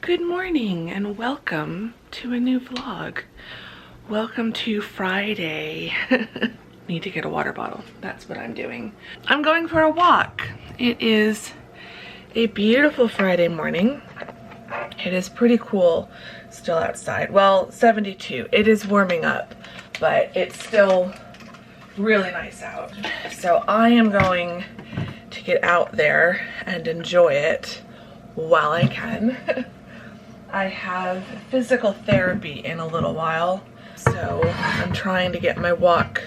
Good morning and welcome to a new vlog. Welcome to Friday. Need to get a water bottle. That's what I'm doing. I'm going for a walk. It is a beautiful Friday morning. It is pretty cool still outside. Well, 72. It is warming up, but it's still really nice out. So I am going to get out there and enjoy it while I can. I have physical therapy in a little while, so I'm trying to get my walk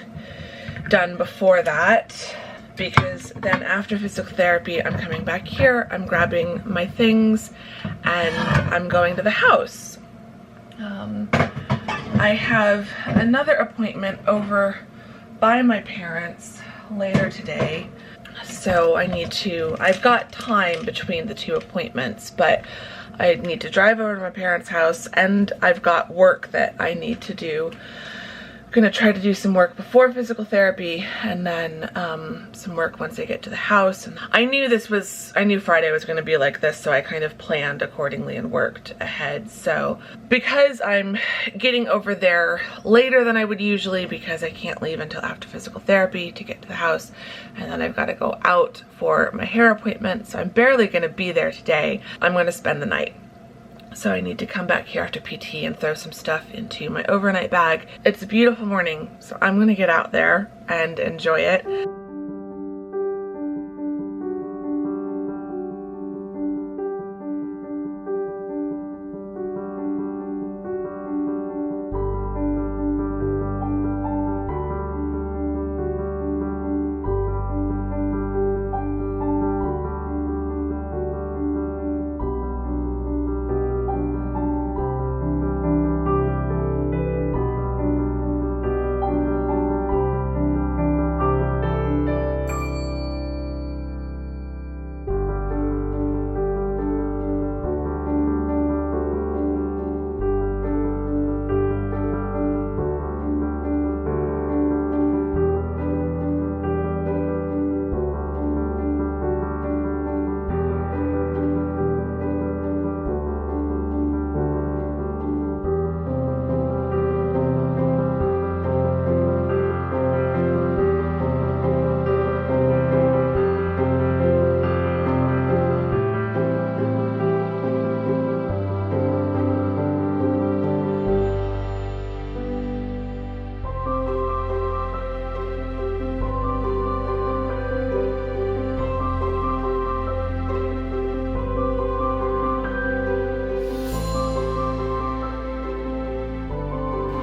done before that, because then after physical therapy I'm coming back here, I'm grabbing my things, and I'm going to the house. I have another appointment over by my parents later today, so I've got time between the two appointments, but I need to drive over to my parents' house, and I've got work that I need to do. I'm gonna try to do some work before physical therapy, and then some work once I get to the house. And I knew Friday was gonna be like this, so I kind of planned accordingly and worked ahead. So because I'm getting over there later than I would usually, because I can't leave until after physical therapy to get to the house, and then I've got to go out for my hair appointment, so I'm barely gonna be there today. I'm gonna spend the night. So I need to come back here after PT and throw some stuff into my overnight bag. It's a beautiful morning, so I'm gonna get out there and enjoy it.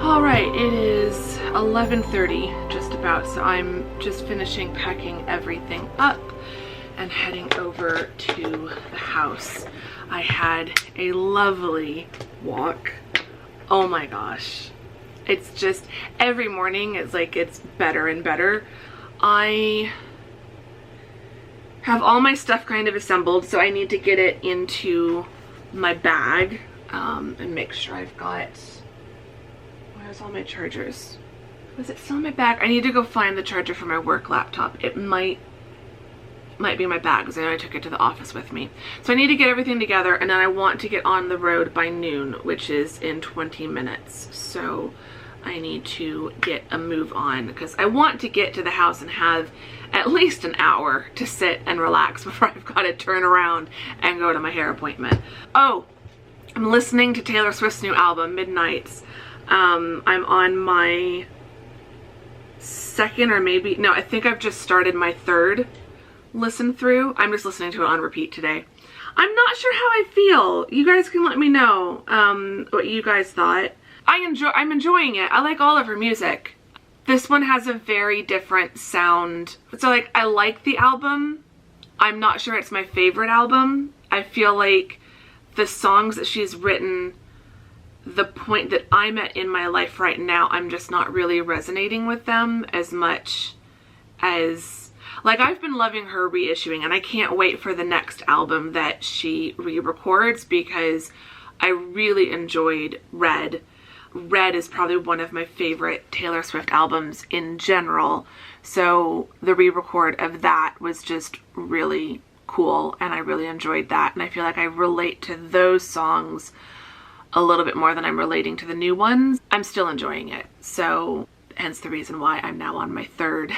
Alright, it is 11:30 just about, so I'm just finishing packing everything up and heading over to the house. I had a lovely walk. Oh my gosh. It's just, every morning it's like it's better and better. I have all my stuff kind of assembled, so I need to get it into my bag and make sure I've got... Where's all my chargers? Was it still in my bag? I need to go find the charger for my work laptop. It might be in my bag, because I know I took it to the office with me. So I need to get everything together, and then I want to get on the road by noon, which is in 20 minutes. So I need to get a move on, because I want to get to the house and have at least an hour to sit and relax before I've got to turn around and go to my hair appointment. Oh, I'm listening to Taylor Swift's new album, Midnights. I'm on my second, or maybe, no, I think I've just started my third listen through. I'm just listening to it on repeat today. I'm not sure how I feel. You guys can let me know what you guys thought. I'm enjoying it. I like all of her music. This one has a very different sound. So like, I like the album. I'm not sure it's my favorite album. I feel like the songs that she's written, the point that I'm at in my life right now, I'm just not really resonating with them as much as, like, I've been loving her reissuing, and I can't wait for the next album that she re-records, because I really enjoyed Red. Red is probably one of my favorite Taylor Swift albums in general, so the re-record of that was just really, cool, and I really enjoyed that, and I feel like I relate to those songs a little bit more than I'm relating to the new ones. I'm still enjoying it, so hence the reason why I'm now on my third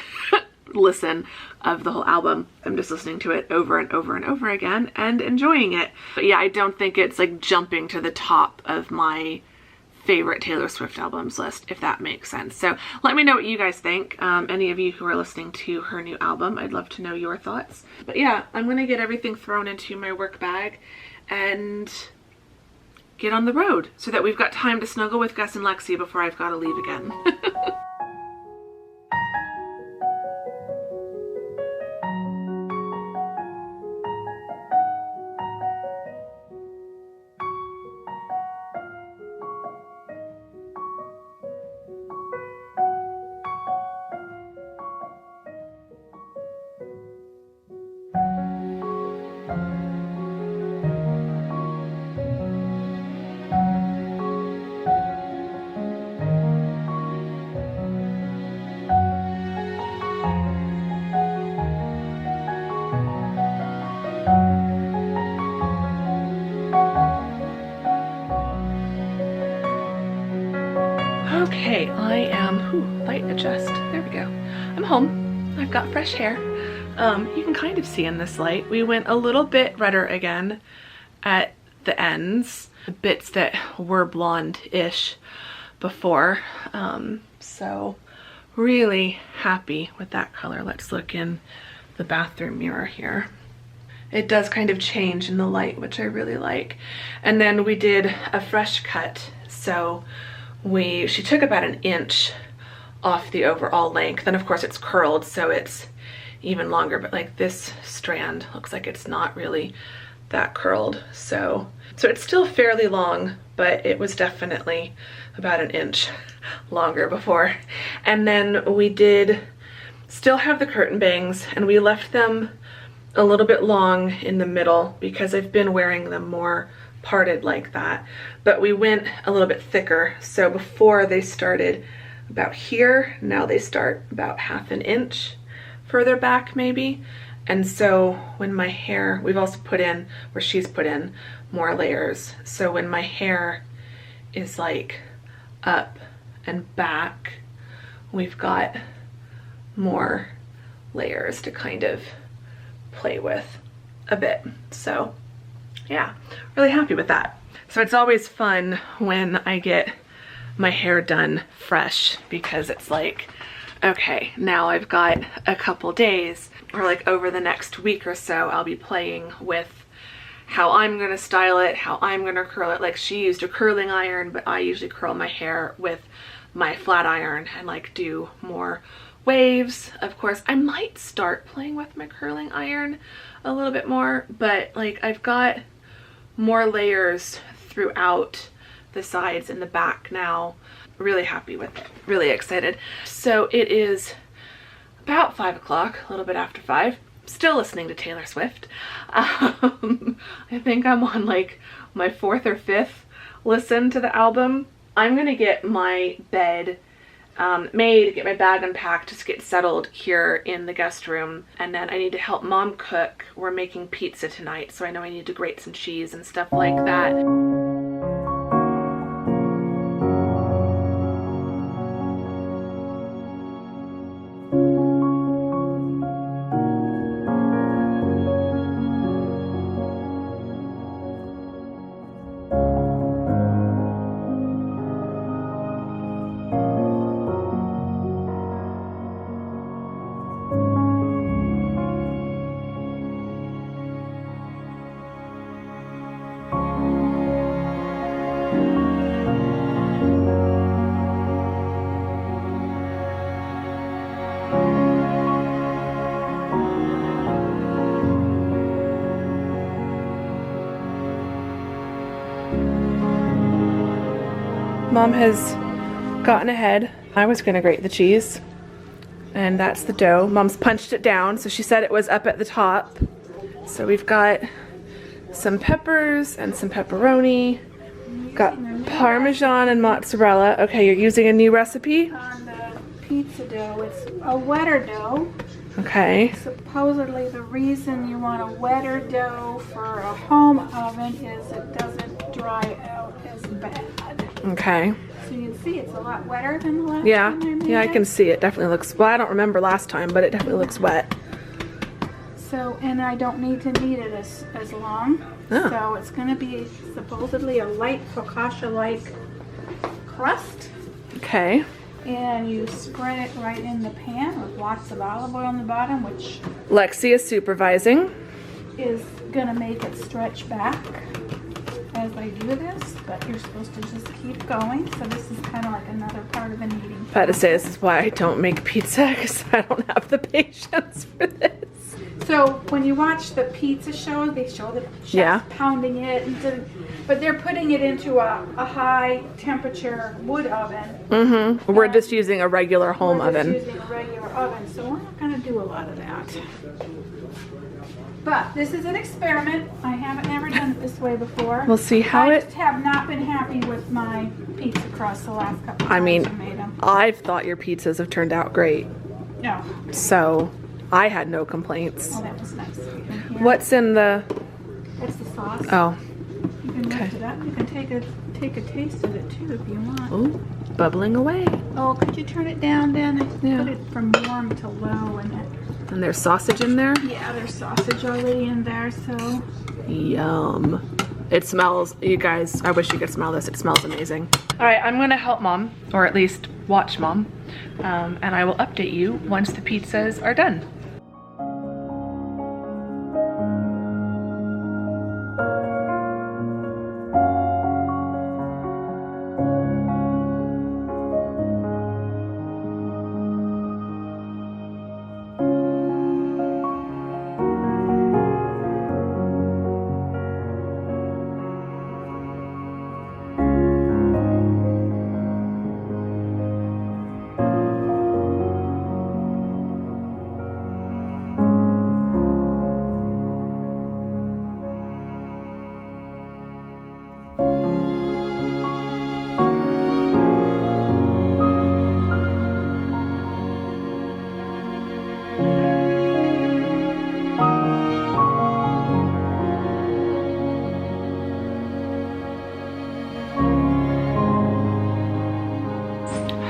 listen of the whole album. I'm just listening to it over and over and over again and enjoying it. But yeah, I don't think it's like jumping to the top of my favorite Taylor Swift albums list, if that makes sense. So let me know what you guys think. Any of you who are listening to her new album, I'd love to know your thoughts. But yeah, I'm gonna get everything thrown into my work bag and get on the road so that we've got time to snuggle with Gus and Lexi before I've got to leave again. Okay, I am, light adjust, there we go. I'm home, I've got fresh hair. You can kind of see in this light, we went a little bit redder again at the ends, the bits that were blonde-ish before. So really happy with that color. Let's look in the bathroom mirror here. It does kind of change in the light, which I really like. And then we did a fresh cut, so she took about an inch off the overall length, and of course it's curled, so it's even longer, but like this strand looks like it's not really that curled, so it's still fairly long, but it was definitely about an inch longer before. And then we did still have the curtain bangs, and we left them a little bit long in the middle because I've been wearing them more parted like that, but we went a little bit thicker. So before they started about here, now they start about half an inch further back maybe. And so when my hair, we've also put in, where she's put in more layers, so when my hair is like up and back, we've got more layers to kind of play with a bit. So yeah, really happy with that. So it's always fun when I get my hair done fresh, because it's like, okay, now I've got a couple days, or like over the next week or so, I'll be playing with how I'm gonna style it, how I'm gonna curl it. Like, she used a curling iron, but I usually curl my hair with my flat iron and like do more waves. Of course, I might start playing with my curling iron a little bit more, but like I've got more layers throughout the sides and the back now. Really happy with it, really excited. So it is about 5 o'clock, a little bit after 5, still listening to Taylor Swift. I think I'm on like my 4th or 5th listen to the album. I'm gonna get my bed made, get my bag unpacked, just get settled here in the guest room, and then I need to help Mom cook. We're making pizza tonight, so I know I need to grate some cheese and stuff like that. Mom has gotten ahead. I was gonna grate the cheese, and that's the dough. Mom's punched it down, so she said it was up at the top. So we've got some peppers and some pepperoni. Got Parmesan and mozzarella. Okay, you're using a new recipe? On the pizza dough, it's a wetter dough. Okay. Supposedly the reason you want a wetter dough for a home oven is it doesn't dry out as bad. Okay. So you can see it's a lot wetter than the last Yeah, time I made yeah, I it. can see it. Definitely looks, well, I don't remember last time, but it definitely looks wet. So, and I don't need to knead it as long. Oh. So it's going to be supposedly a light focaccia-like crust. Okay. And you spread it right in the pan with lots of olive oil on the bottom, which Lexi is supervising. is going to make it stretch back as I do this, but you're supposed to just keep going. So this is kind of like another part of the kneading I had to say, process. this is why I don't make pizza, because I don't have the patience for this. So when you watch the pizza shows, they show the chefs Yeah. pounding it, but they're putting it into a high temperature wood oven. Mm-hmm. We're just using a regular home We're just oven. using a regular oven, so we're not going to do a lot of that. But this is an experiment. I haven't ever done it this way before. We'll see how I it... just have not been happy with my pizza crust the last couple times I mean, I made them. I've thought your pizzas have turned out great, No. so I had no complaints. Oh, that was nice. In here. What's in the... That's the sauce. Oh, You can okay. lift it up. You can take a taste of it too if you want. ooh, bubbling away. Oh, could you turn it down, Dan? I Yeah. put it from warm to low, and And there's sausage in there? yeah, there's sausage already in there, so Yum. It smells, you guys, I wish you could smell this. It smells amazing. All right, I'm gonna help Mom, or at least watch Mom, and I will update you once the pizzas are done.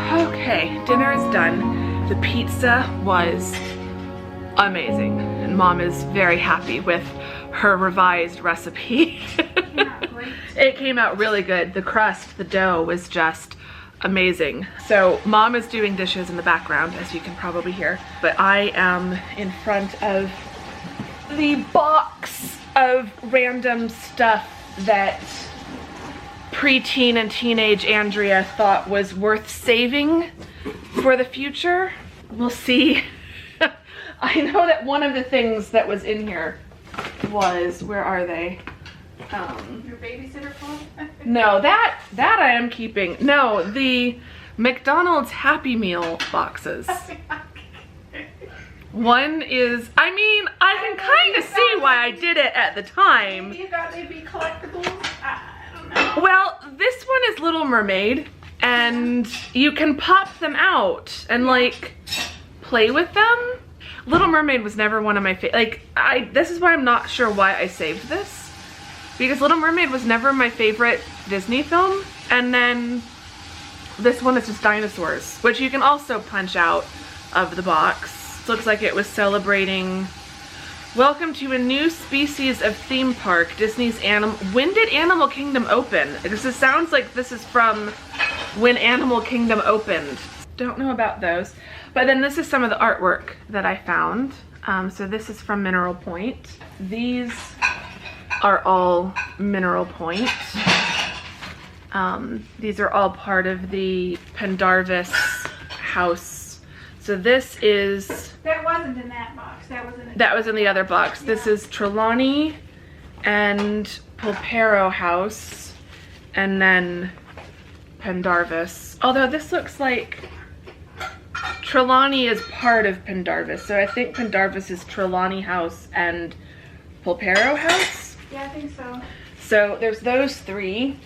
Okay, dinner is done. The pizza was amazing, and Mom is very happy with her revised recipe. great. It came out really good. The crust, the dough was just amazing. So Mom is doing dishes in the background, as you can probably hear, but I am in front of the box of random stuff that preteen and teenage Andrea thought was worth saving for the future. We'll see. I know that one of the things that was in here was, where are they? Your babysitter clothes? No, that I am keeping. No, the McDonald's Happy Meal boxes. One is, I mean, I can kind of see why I did it at the time. You thought they'd be collectibles? I don't know. Well, this one is Little Mermaid, and you can pop them out and like play with them. Little Mermaid was never one of my favorite. Like, this is why I'm not sure why I saved this, because Little Mermaid was never my favorite Disney film, and then this one is just dinosaurs, which you can also punch out of the box. Looks like it was celebrating welcome to a new species of theme park, Disney's when did Animal Kingdom open? Because it sounds like this is from when Animal Kingdom opened. Don't know about those. But then this is some of the artwork that I found. So this is from Mineral Point. These are all Mineral Point. These are all part of the Pendarvis house. So this is... That wasn't in that box. That was in the other box. Yeah. This is Trelawney and Pulpero house, and then Pendarvis. Although this looks like Trelawney is part of Pendarvis, so I think Pendarvis is Trelawney house and Pulpero house. Yeah, I think so. So there's those three,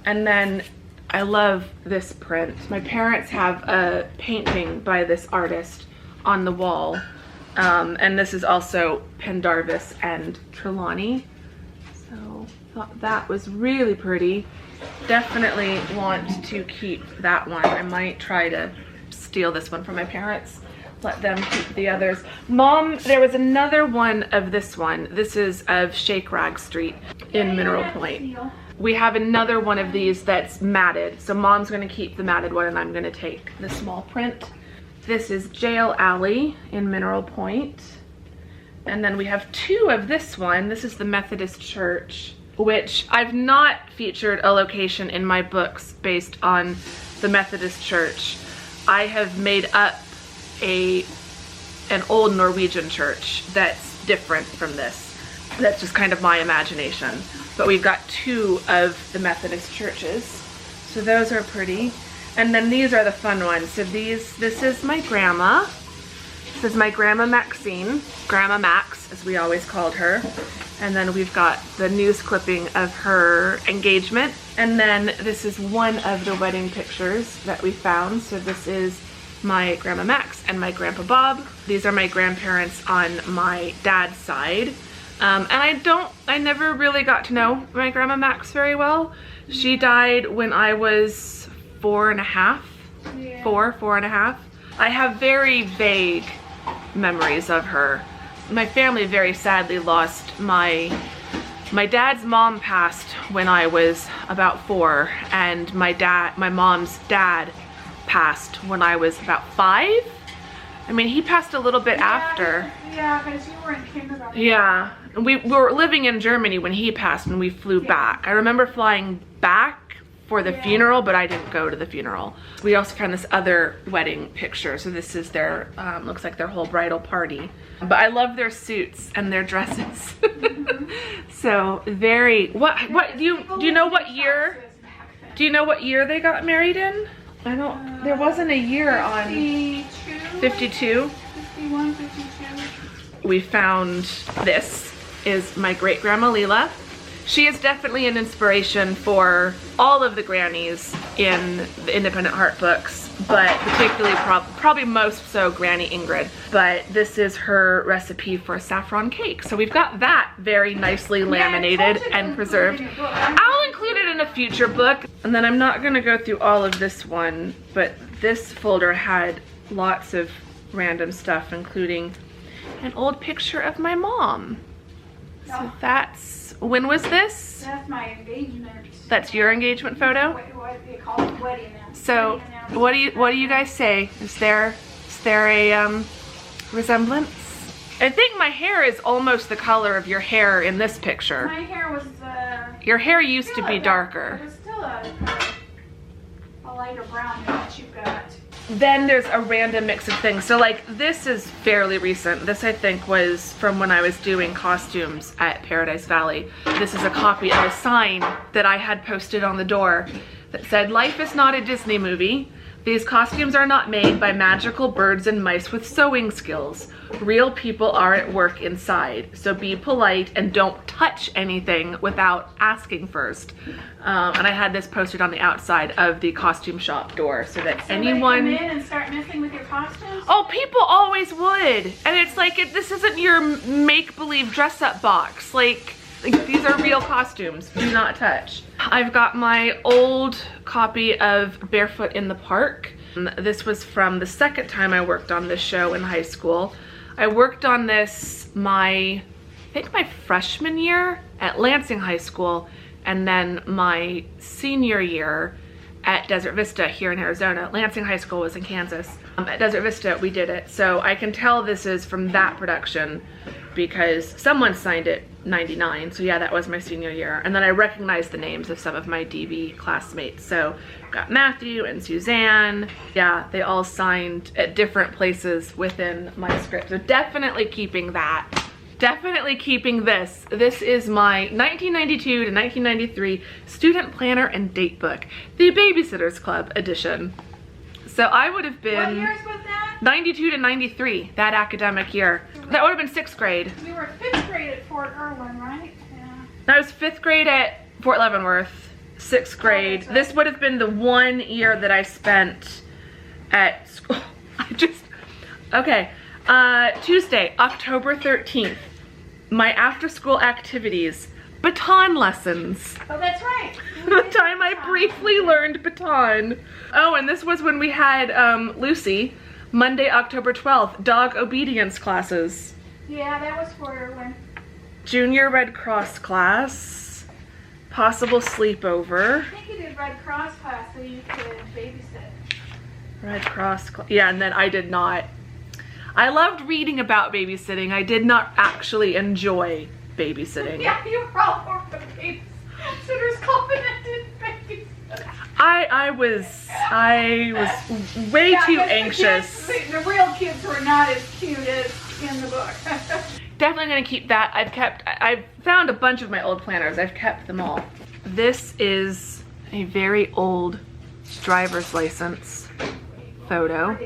and then I love this print. My parents have a painting by this artist on the wall And this is also Pendarvis and Trelawney. So thought that was really pretty. Definitely want to keep that one. I might try to steal this one from my parents. Let them keep the others. Mom, there was another one of this one. This is of Shake Rag Street in Mineral Point. We have another one of these that's matted. So Mom's gonna keep the matted one and I'm gonna take the small print. This is Jail Alley in Mineral Point. And then we have two of this one. This is the Methodist Church, which I've not featured a location in my books based on the Methodist Church. I have made up an old Norwegian church that's different from this. That's just kind of my imagination. But we've got two of the Methodist churches. So those are pretty. And then these are the fun ones. So this is my grandma. This is my Grandma Maxine, Grandma Max, as we always called her. And then we've got the news clipping of her engagement. And then this is one of the wedding pictures that we found. So this is my Grandma Max and my Grandpa Bob. These are my grandparents on my dad's side. And I never really got to know my Grandma Max very well. She died when I was 4.5. Yeah. Four and a half. I have very vague memories of her. My family very sadly lost my dad's mom passed when I was about 4, and my mom's dad passed when I was about 5. I mean, he passed a little bit after. Yeah, because you were in kindergarten. Yeah, and we were living in Germany when he passed and we flew back. I remember flying back for the funeral, but I didn't go to the funeral. We also found this other wedding picture. So this is their, looks like their whole bridal party. But I love their suits and their dresses. So very, what do you know what year? Do you know what year they got married in? I don't, there wasn't a year on 52. 51, 52. We found this is my great grandma Leela. She is definitely an inspiration for all of the grannies in the Independent Heart books, but particularly probably most so Granny Ingrid. But this is her recipe for saffron cake. So we've got that very nicely laminated and preserved. I'll include it in a future book. And then I'm not gonna go through all of this one, but this folder had lots of random stuff, including an old picture of my mom. So that's, when was this? That's my engagement. That's your engagement photo? What do you call it? Wedding announcement. So what do you guys say? Is there a resemblance? I think my hair is almost the color of your hair in this picture. My hair was your hair used to be darker. It was still a lighter brown than what you've got. Then there's a random mix of things. So like this is fairly recent. This I think was from when I was doing costumes at Paradise Valley. This is a copy of a sign that I had posted on the door that said, "Life is not a Disney movie. These costumes are not made by magical birds and mice with sewing skills. Real people are at work inside. So be polite and don't touch anything without asking first." And I had this posted on the outside of the costume shop door so that anyone... Come in and start messing with your costumes? Oh, people always would. And it's like, this isn't your make-believe dress-up box. Like, these are real costumes. Do not touch. I've got my old copy of Barefoot in the Park. This was from the second time I worked on this show in high school. I worked on this I think my freshman year at Lansing High School, and then my senior year at Desert Vista here in Arizona. Lansing High School was in Kansas. At Desert Vista we did it. So I can tell this is from that production because someone signed it 99. So yeah, that was my senior year. And then I recognized the names of some of my DV classmates. So got Matthew and Suzanne. Yeah, they all signed at different places within my script. So definitely keeping that. Definitely keeping this. This is my 1992 to 1993 student planner and date book, the Babysitter's Club edition. So I would have been... What years was that? 92 to 93, that academic year. That would have been 6th grade. You were 5th grade at Fort Irwin, right? Yeah. I was 5th grade at Fort Leavenworth, 6th grade. Okay, so this would have been the 1 year that I spent at school. Okay. Tuesday, October 13th. My after-school activities. Baton lessons. Oh, that's right. The time I briefly learned baton. Oh, and this was when we had Lucy. Monday, October 12th. Dog obedience classes. Yeah, that was for when... Junior Red Cross class. Possible sleepover. I think you did Red Cross class so you could babysit. Red Cross class. Yeah, and then I did not. I loved reading about babysitting. I did not actually enjoy babysitting. Yeah, you were all over the babysitter's covenant in babysitter. I was way too anxious. The real kids were not as cute as in the book. Definitely gonna keep that. I've found a bunch of my old planners. I've kept them all. This is a very old driver's license photo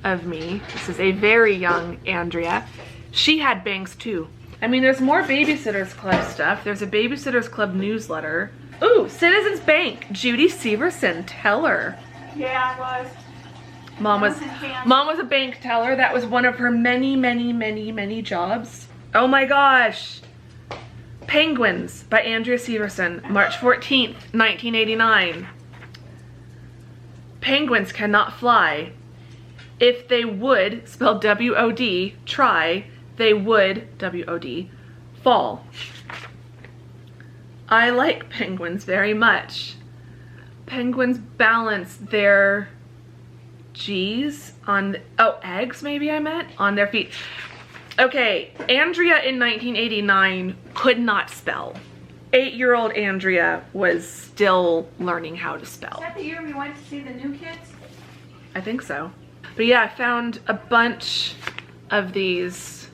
of me. This is a very young Andrea. She had bangs too. I mean, there's more Babysitters Club stuff. There's a Babysitters Club newsletter. Ooh, Citizens Bank, Judy Severson, teller. Yeah, it was. Mom was a bank teller. That was one of her many jobs. Oh my gosh. Penguins by Andrea Severson, March 14th, 1989. Penguins cannot fly. If they would, spelled W-O-D, try, they would, W-O-D, fall. I like penguins very much. Penguins balance their G's on, eggs maybe I meant, on their feet. Okay, Andrea in 1989 could not spell. 8-year-old Andrea was still learning how to spell. Is that the year we went to see the new kids? I think so. But yeah, I found a bunch of these.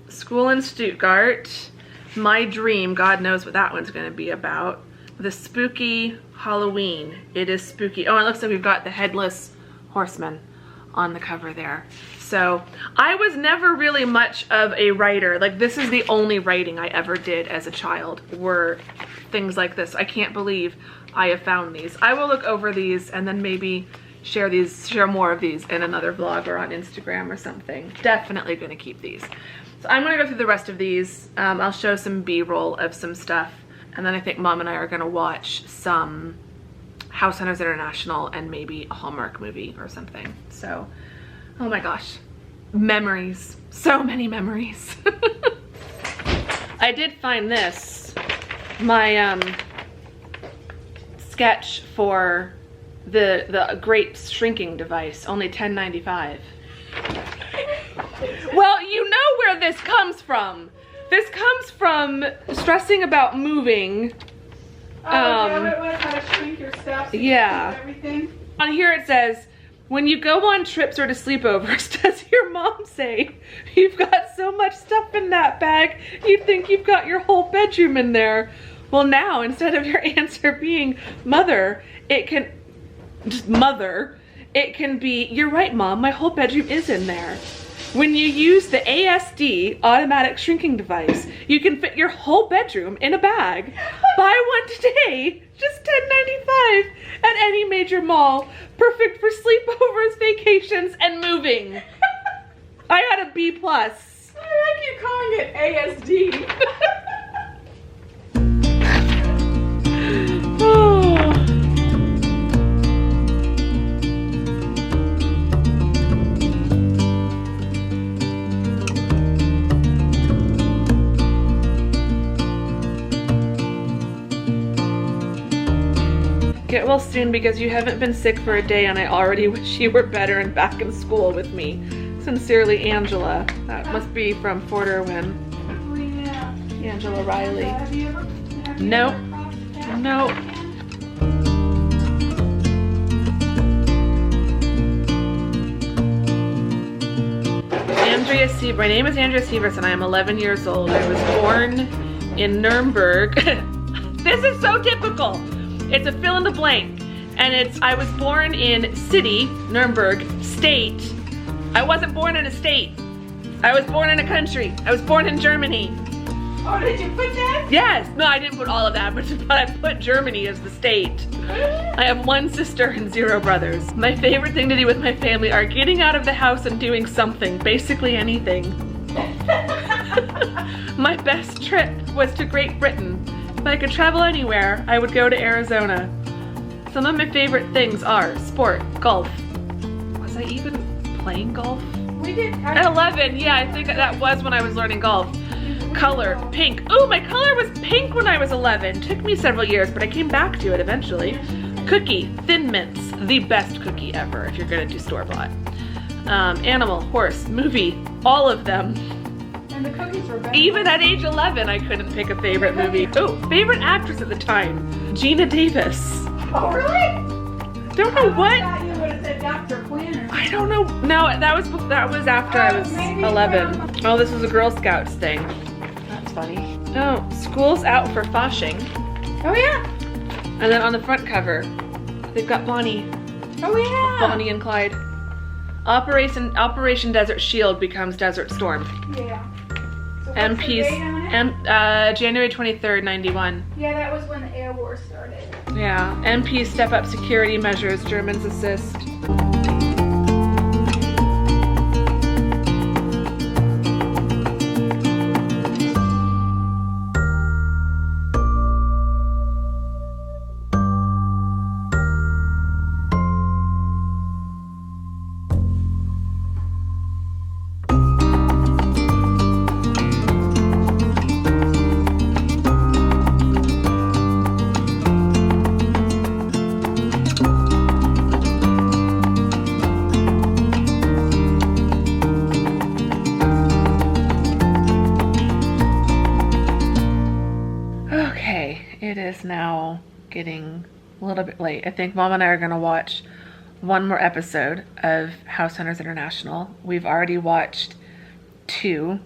School in Stuttgart. My Dream, God knows what that one's gonna be about. The Spooky Halloween. It is spooky. Oh, it looks like we've got the Headless Horseman on the cover there. So I was never really much of a writer. Like, this is the only writing I ever did as a child, were things like this. I can't believe I have found these. I will look over these and then maybe share more of these in another vlog or on Instagram or something. Definitely gonna keep these. So I'm gonna go through the rest of these. I'll show some B-roll of some stuff. And then I think Mom and I are gonna watch some House Hunters International and maybe a Hallmark movie or something. So, oh my gosh, memories, so many memories. I did find this, my sketch for the grape shrinking device, only $10.95. Well, you know where this comes from. This comes from stressing about moving. How to shrink your stuff so yeah. Everything. On here it says, when you go on trips or to sleepovers, does your mom say, you've got so much stuff in that bag, you'd think you've got your whole bedroom in there. Well, now, instead of your answer being mother, it can, just mother, it can be, you're right, Mom, my whole bedroom is in there. When you use the ASD automatic shrinking device, you can fit your whole bedroom in a bag. Buy one today, just $10.95 at any major mall. Perfect for sleepovers, vacations, and moving. I got a B+. I like you calling it ASD. Get well soon because you haven't been sick for a day and I already wish you were better and back in school with me. Sincerely, Angela. That must be from Fort Irwin. Oh, yeah. Angela Riley. Have you ever Nope. Nope. My name is Andrea Severson. I am 11 years old. I was born in Nuremberg. This is so typical. It's a fill in the blank. And I was born in city, Nuremberg, state. I wasn't born in a state. I was born in a country. I was born in Germany. Oh, did you put that? Yes. No, I didn't put all of that, but I put Germany as the state. I have 1 sister and 0 brothers. My favorite thing to do with my family are getting out of the house and doing something, basically anything. My best trip was to Great Britain. If I could travel anywhere, I would go to Arizona. Some of my favorite things are sport, golf. Was I even playing golf? We did. At 11, yeah, I think that was when I was learning golf. Color, pink. Ooh, my color was pink when I was 11. Took me several years, but I came back to it eventually. Cookie, Thin Mints, the best cookie ever if you're gonna do store-bought. Animal, horse, movie, all of them. And the cookies were better. Even at age 11, I couldn't pick a favorite movie. Oh, favorite actress at the time, Gina Davis. Oh, really? Don't know what. I thought you would have said Dr. Quinn or I don't know. No, that was after I was 11. Oh, this was a Girl Scouts thing. That's funny. Oh, school's out for Foshing. Oh, yeah. And then on the front cover, they've got Bonnie. Oh, yeah. Bonnie and Clyde. Operation Desert Shield becomes Desert Storm. Yeah. So what's MP's the date on it? January 23rd, 91. Yeah, that was when the air war started. Yeah. MP's step up security measures, Germans assist. It is now getting a little bit late. I think Mom and I are going to watch one more episode of House Hunters International. We've already watched 2,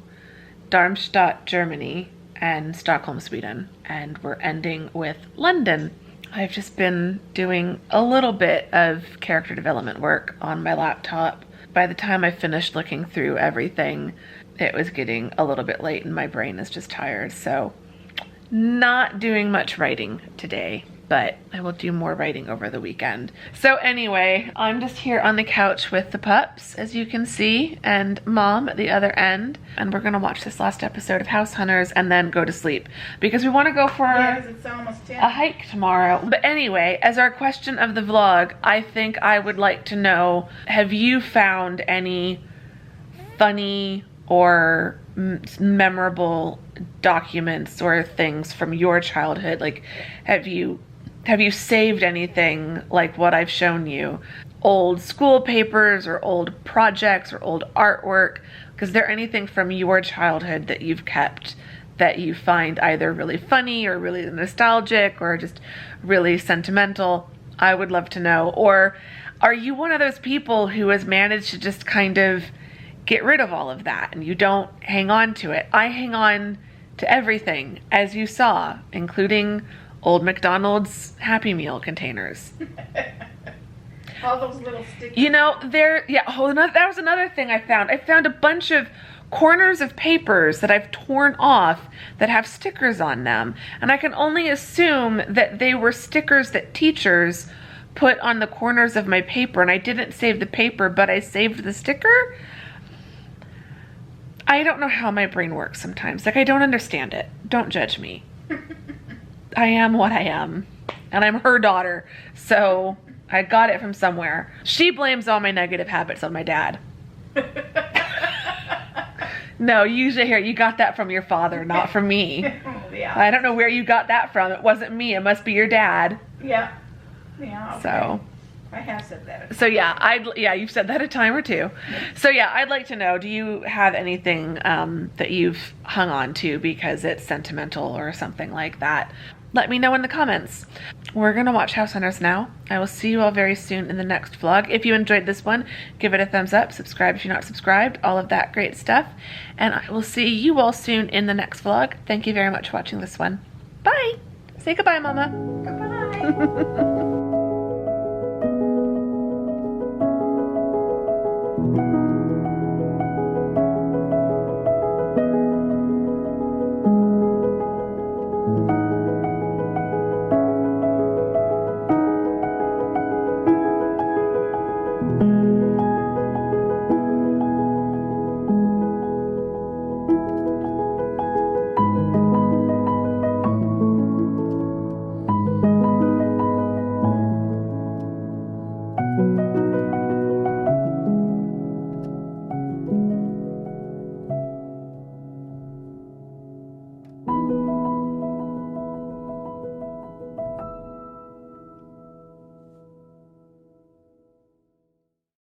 Darmstadt, Germany, and Stockholm, Sweden, and we're ending with London. I've just been doing a little bit of character development work on my laptop. By the time I finished looking through everything, it was getting a little bit late and my brain is just tired, so not doing much writing today, but I will do more writing over the weekend. So anyway, I'm just here on the couch with the pups, as you can see, and Mom at the other end, and we're gonna watch this last episode of House Hunters and then go to sleep because we want to go for It's almost 10. a hike tomorrow. But anyway, as our question of the vlog, I think I would like to know, have you found any funny or memorable documents or things from your childhood? Like, have you saved anything like what I've shown you? Old school papers or old projects or old artwork? Is there anything from your childhood that you've kept that you find either really funny or really nostalgic or just really sentimental? I would love to know. Or are you one of those people who has managed to just kind of get rid of all of that and you don't hang on to it? I hang on to everything, as you saw, including old McDonald's Happy Meal containers. All those little stickers. You know, that was another thing I found. I found a bunch of corners of papers that I've torn off that have stickers on them. And I can only assume that they were stickers that teachers put on the corners of my paper, and I didn't save the paper, but I saved the sticker. I don't know how my brain works sometimes. Like, I don't understand it. Don't judge me. I am what I am. And I'm her daughter. So I got it from somewhere. She blames all my negative habits on my dad. No, you usually hear, you got that from your father, not from me. Yeah. I don't know where you got that from. It wasn't me. It must be your dad. Yeah. Yeah. Okay. So. I have said that. So yeah, you've said that a time or two. So yeah, I'd like to know, do you have anything that you've hung on to because it's sentimental or something like that? Let me know in the comments. We're gonna watch House Hunters now. I will see you all very soon in the next vlog. If you enjoyed this one, give it a thumbs up, subscribe if you're not subscribed, all of that great stuff. And I will see you all soon in the next vlog. Thank you very much for watching this one. Bye! Say goodbye, Mama. Goodbye.